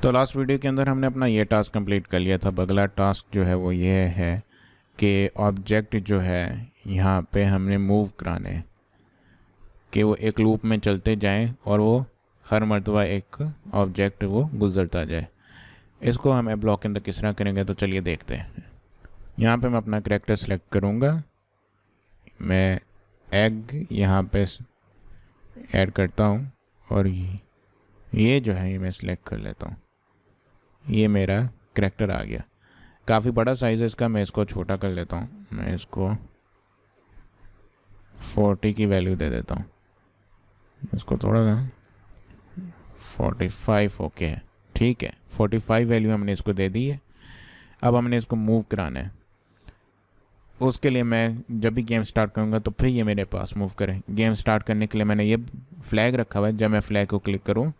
तो last video के अंदर हमने अपना ये टास्क कंप्लीट कर लिया था। अगला टास्क जो है वो ये है कि ऑब्जेक्ट जो है यहाँ पे हमने मूव कराने हैं कि वो एक लूप में चलते जाएं और वो हर मर्तबा एक ऑब्जेक्ट वो गुजरता जाए। इसको हम ए ब्लॉक के अंदर किस तरह करेंगे तो चलिए देखते हैं। यहाँ पे मैं अपना कैरेक्टर सेलेक्ट करूँगा। मैं एग यहाँ पे ऐड करता हूँ और ये जो है ये मैं सिलेक्ट कर लेता हूँ। ये मेरा कैरेक्टर आ गया। काफ़ी बड़ा साइज़ है इसका, मैं इसको छोटा कर लेता हूँ। मैं इसको 40 की वैल्यू दे देता हूँ। इसको थोड़ा सा 45 ओके है, ठीक है। 45 वैल्यू हमने इसको दे दी है। अब हमने इसको मूव कराना है। उसके लिए मैं जब भी गेम स्टार्ट करूँगा तो फिर ये मेरे पास मूव करें। गेम स्टार्ट करने के लिए मैंने ये फ्लैग रखा हुआ है। जब मैं फ्लैग को क्लिक करूँ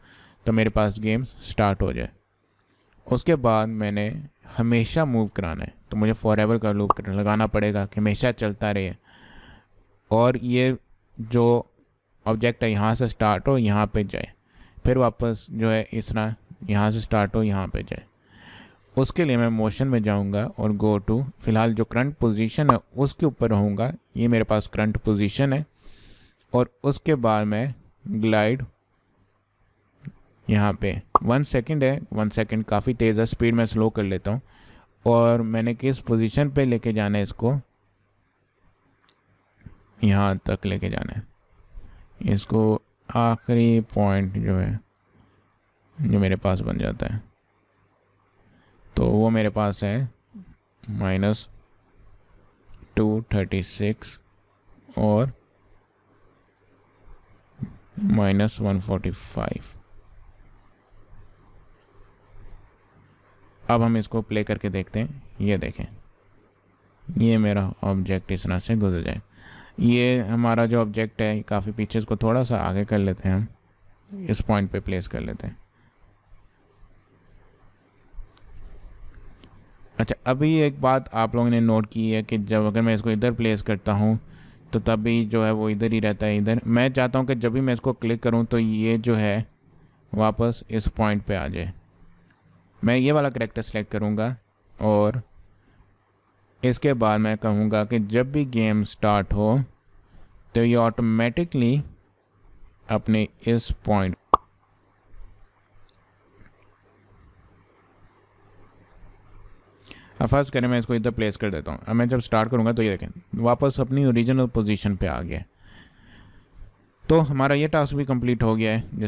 तो मेरे पास गेम स्टार्ट हो जाए। उसके बाद मैंने हमेशा मूव कराना है, तो मुझे फॉरएवर का लूप लगाना पड़ेगा कि हमेशा चलता रहे और ये जो ऑब्जेक्ट है यहाँ से स्टार्ट हो यहाँ पे जाए, फिर वापस जो है इस तरह यहाँ से स्टार्ट हो यहाँ पे जाए। उसके लिए मैं मोशन में जाऊँगा और गो टू, फ़िलहाल जो करंट पोजीशन है उसके ऊपर रहूँगा। ये मेरे पास करंट पोजीशन है। और उसके बाद मैं ग्लाइड यहाँ पे 1 सेकंड है। 1 सेकंड काफ़ी तेज़ है, स्पीड में स्लो कर लेता हूँ। और मैंने किस पोजीशन पे लेके जाना है इसको, यहाँ तक लेके जाना है। इसको आखिरी पॉइंट जो है जो मेरे पास बन जाता है, तो वो मेरे पास है -236 और -145। अब हम इसको प्ले करके देखते हैं। ये देखें, ये मेरा ऑब्जेक्ट इस तरह से गुजर जाए। ये हमारा जो ऑब्जेक्ट है काफ़ी पीछे, इसको थोड़ा सा आगे कर लेते हैं, हम इस पॉइंट पे प्लेस कर लेते हैं। अच्छा, अभी एक बात आप लोगों ने नोट की है कि जब अगर मैं इसको इधर प्लेस करता हूँ तो तभी जो है वो इधर ही रहता है। इधर मैं चाहता हूँ कि जब भी मैं इसको क्लिक करूँ तो ये जो है वापस इस पॉइंट पे आ जाए। मैं ये वाला कैरेक्टर सेलेक्ट करूँगा और इसके बाद मैं कहूँगा कि जब भी गेम स्टार्ट हो तो ये ऑटोमेटिकली अपने इस पॉइंट, अब फर्स्ट करें मैं इसको इधर प्लेस कर देता हूँ। अब मैं जब स्टार्ट करूँगा तो ये देखें वापस अपनी ओरिजिनल पोजीशन पे आ गया। तो हमारा ये टास्क भी कंप्लीट हो गया है।